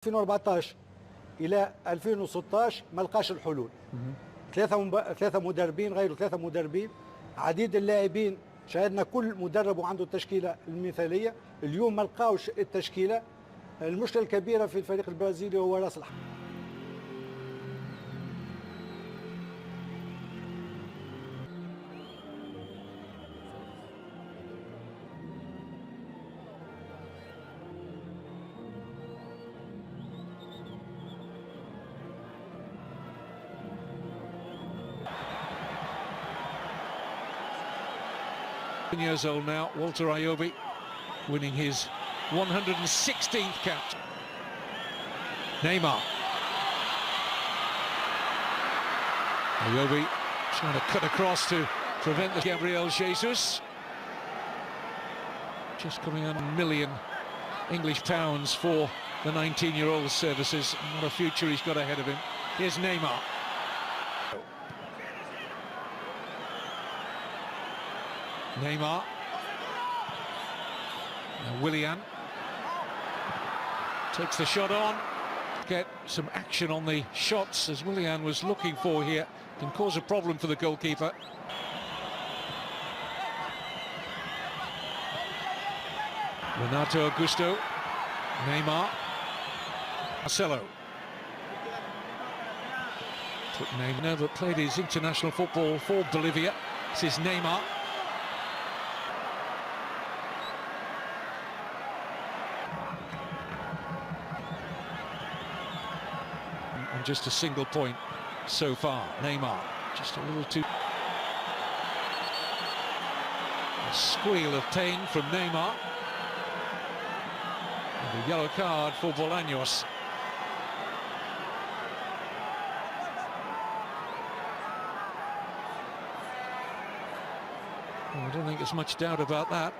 2014 الى 2016 ما لقاش الحلول. ثلاثه مدربين، غير ثلاثه مدربين، عديد اللاعبين، شاهدنا كل مدرب وعنده التشكيله المثاليه. اليوم ما لقاوش التشكيله. المشكله الكبيره في الفريق البرازيلي هو راس الحربة. Years old now, Walter Ayobi, winning his 116th cap. Neymar. Ayobi trying to cut across to prevent the Gabriel Jesus. Just coming on £1 million English pounds for the 19-year-old's services. What a future he's got ahead of him. Here's Neymar. Neymar. Now Willian takes the shot on. Get some action on the shots as Willian was looking for here. Can cause a problem for the goalkeeper. Renato Augusto. Neymar. Marcelo. Took Neymar, but played his international football for Bolivia. This is Neymar. And just a single point so far. Neymar just a little too. A squeal of pain from Neymar. And a yellow card for Bolaños. Well, I don't think there's much doubt about that.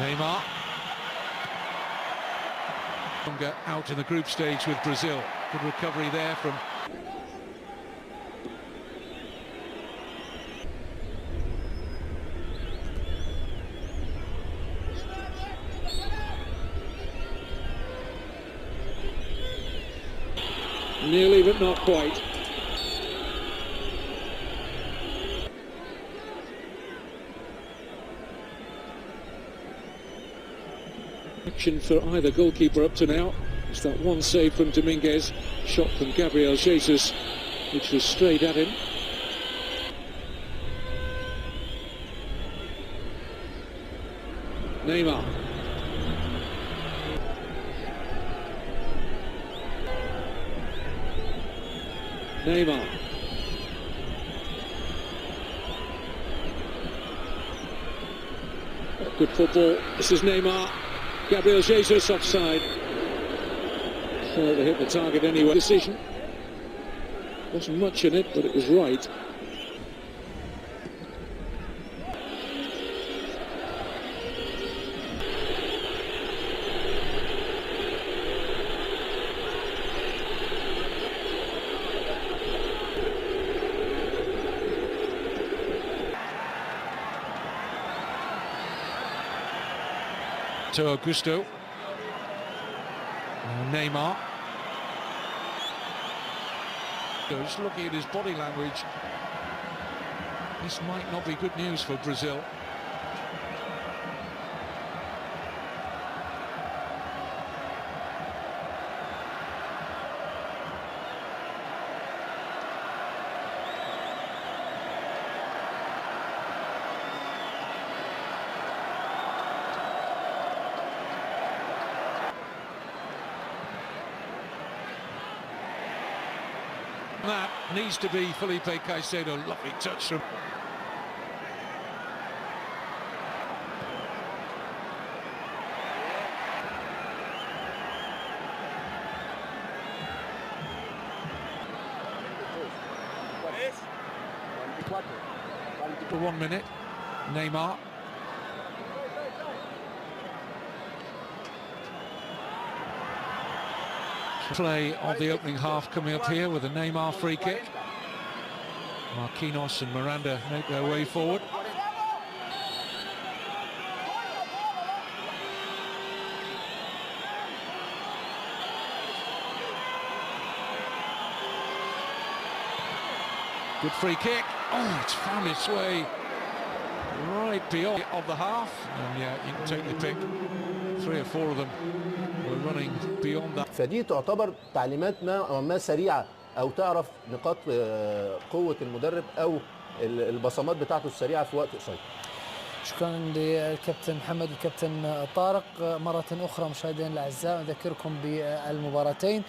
Neymar. Out in the group stage with Brazil. Good recovery there from... Nearly, but not quite. Action for either goalkeeper up to now. It's that one save from Dominguez, shot from Gabriel Jesus, which was straight at him. Neymar. Neymar. Good football. This is Neymar. Gabriel Jesus offside. Thought they hit the target anyway. Decision. Wasn't much in it, but it was right. To Augusto. Now Neymar. Just looking at his body language, this might not be good news for Brazil. That needs to be Felipe Caicedo. Lovely touch from... For 1 minute, Neymar. Play of the opening half coming up here with a Neymar free kick. Marquinhos and Miranda make their way forward. Good free kick. Oh, it's found its way right beyond of the half. And yeah, you can take the pick. 3 or 4 of them were running beyond that. فدي تعتبر تعليمات ما سريعة أو تعرف نقاط قوة المدرب أو البصمات بتاعته السريعة في وقت قصير. شكرا للكابتن محمد والكابتن طارق. مرة أخرى مشاهدينا الأعزاء أذكركم بالمباراتين.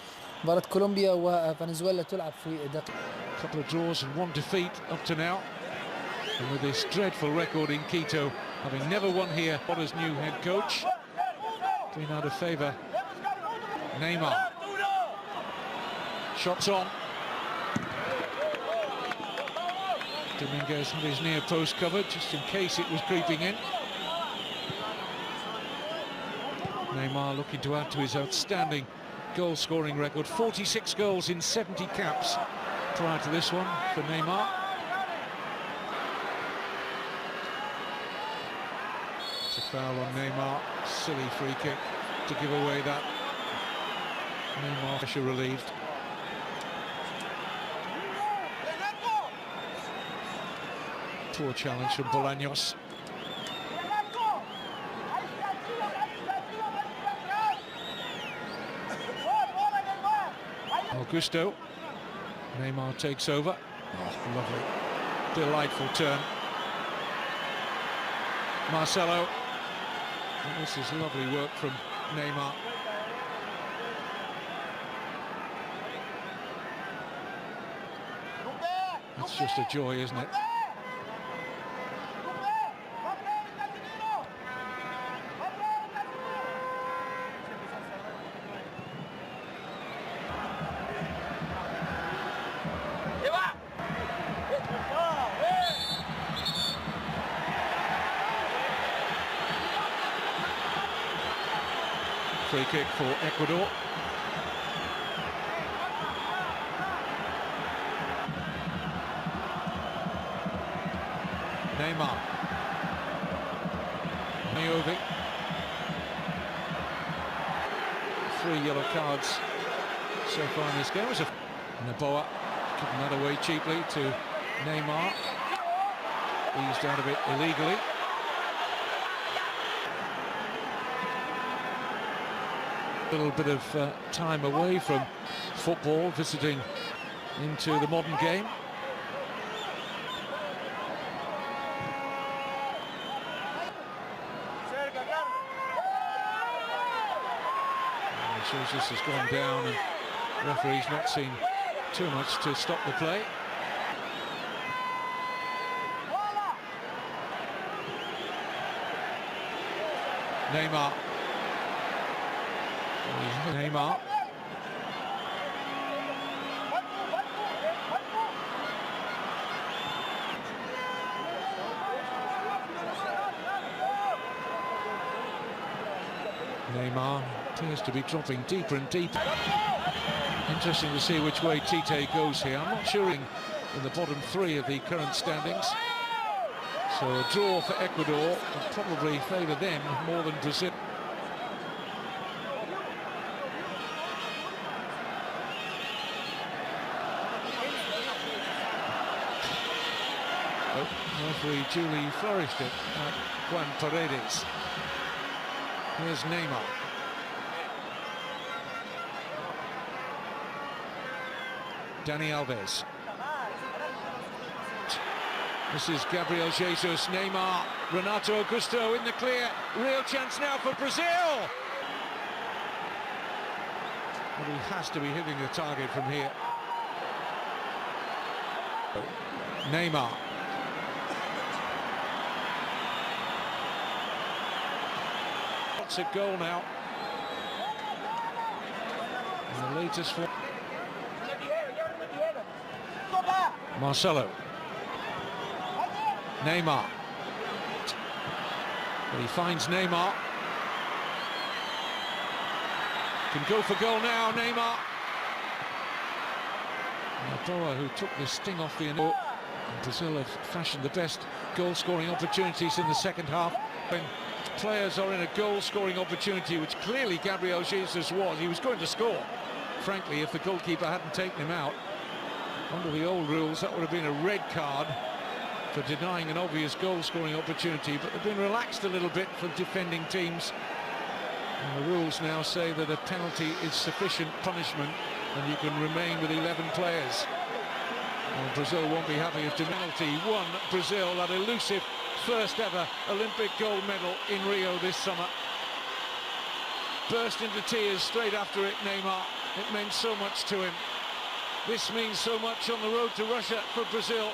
مباراة كولومبيا وفنزويلا تلعب في دقيقة. Couple of draws and 1 defeat up to now. And with this dreadful record in Quito, having never won here, Ecuador's new head coach, being out of favour. Neymar. Shots on. Dominguez had his near post covered, just in case it was creeping in. Neymar looking to add to his outstanding goal-scoring record. 46 goals in 70 caps prior to this one for Neymar. It's a foul on Neymar. Silly free kick to give away that. Neymar pressure relieved. Poor challenge from Bolaños. Augusto. Neymar takes over. Oh, lovely. Delightful turn. Marcelo. And this is lovely work from Neymar. It's just a joy, isn't it? Free kick for Ecuador. Neymar. Mayovic. 3 yellow cards so far in this game. Naboa giving that away cheaply to Neymar. Eased out of it illegally. A little bit of time away from football, visiting into the modern game. It shows this has gone down and the referee's not seen too much to stop the play. Neymar. Neymar. Neymar appears to be dropping deeper and deeper. Interesting to see which way Tite goes here. I'm not sure in the bottom 3 of the current standings. So a draw for Ecuador would probably favour them more than Brazil. Referee duly flourished it at Juan Paredes. Here's Neymar. Dani Alves. This is Gabriel Jesus, Neymar, Renato Augusto in the clear. Real chance now for Brazil. Well, he has to be hitting the target from here. Neymar. It's a goal now. And the latest one. Marcelo. Neymar. But he finds Neymar. Can go for goal now, Neymar. Naboa, who took the sting off the Brazil have fashioned the best goal-scoring opportunities in the second half. When players are in a goal-scoring opportunity, which clearly Gabriel Jesus was, he was going to score. Frankly, if the goalkeeper hadn't taken him out, under the old rules, that would have been a red card for denying an obvious goal-scoring opportunity, but they've been relaxed a little bit for defending teams. And the rules now say that a penalty is sufficient punishment and you can remain with 11 players. Well, Brazil won't be happy if the penalty won Brazil that elusive first ever Olympic gold medal in Rio this summer. Burst into tears straight after it, Neymar. It meant so much to him. This means so much on the road to Russia for Brazil.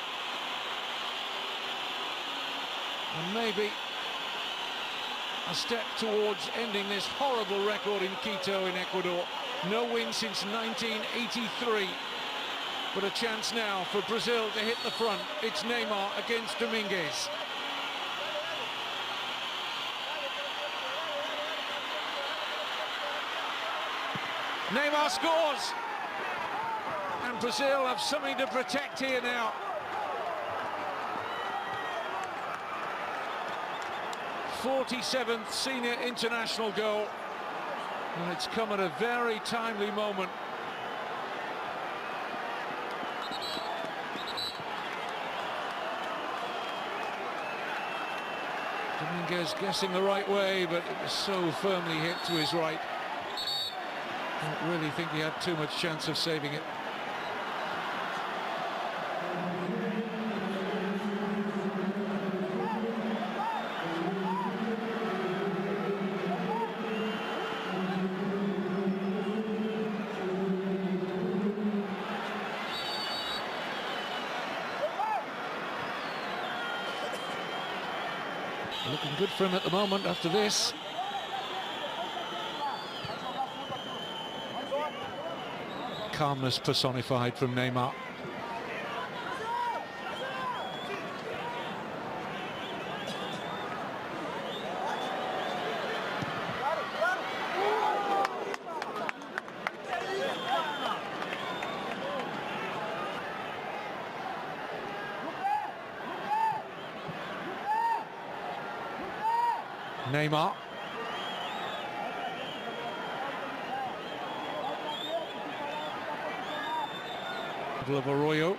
And maybe a step towards ending this horrible record in Quito in Ecuador. No win since 1983. But a chance now for Brazil to hit the front. It's Neymar against Dominguez. Neymar scores! And Brazil have something to protect here now. 47th senior international goal. And it's come at a very timely moment. Dominguez guessing the right way, but it was so firmly hit to his right. I don't really think he had too much chance of saving it. Looking good for him at the moment after this. Calmness personified from Neymar. Neymar. Middle of Arroyo.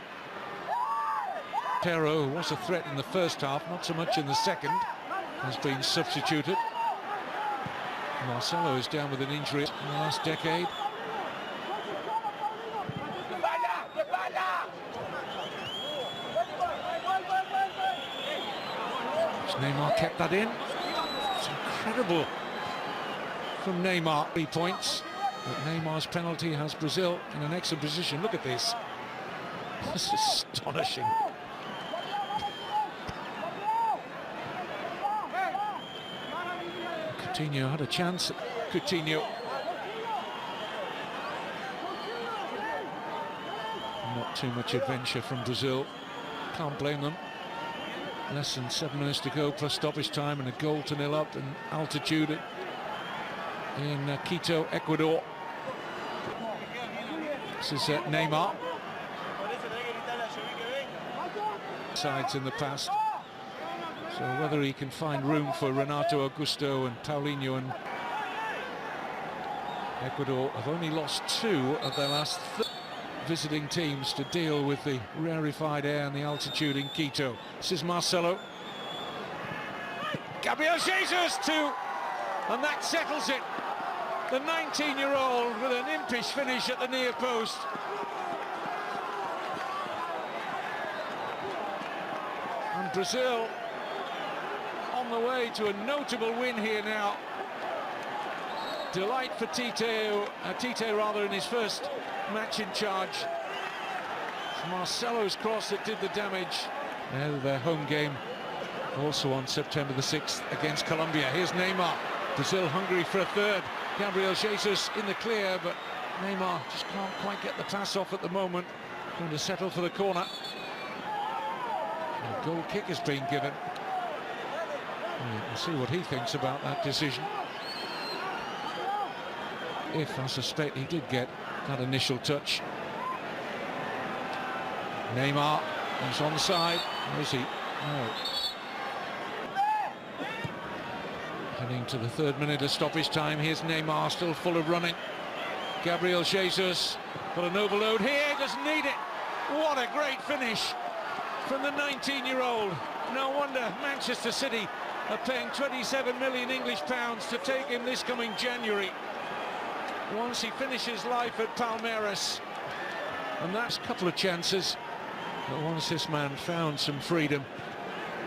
Pero, who was a threat in the first half, not so much in the second, has been substituted. Marcelo is down with an injury in the last decade. Neymar kept that in. It's incredible from Neymar. 3 points. But Neymar's penalty has Brazil in an excellent position. Look at this. This is astonishing. Coutinho had a chance. Coutinho. Not too much adventure from Brazil. Can't blame them. Less than 7 minutes to go, plus stoppage time, and a goal to nil up in altitude in Quito, Ecuador. This is Neymar. Sides in the past. So whether he can find room for Renato Augusto and Paulinho, and Ecuador have only lost 2 of their last visiting teams to deal with the rarefied air and the altitude in Quito. This is Marcelo. Gabriel Jesus too, and that settles it. The 19-year-old with an impish finish at the near post. And Brazil on the way to a notable win here now. Delight for Tite in his first match in charge. It's Marcelo's cross that did the damage. Now their home game also on September the 6th against Colombia. Here's Neymar. Brazil hungry for a third. Gabriel Jesus in the clear, but Neymar just can't quite get the pass off at the moment. Going to settle for the corner. And a goal kick has been given. We'll see what he thinks about that decision. If, I suspect, he did get that initial touch. Neymar He's onside. Where is he? No. Heading to the 3rd minute of stoppage time. Here's Neymar, still full of running. Gabriel Jesus got an overload here, doesn't need it. What a great finish from the 19-year-old. No wonder Manchester City are paying 27 million English pounds to take him this coming January, once he finishes life at Palmeiras. And that's a couple of chances, but once this man found some freedom,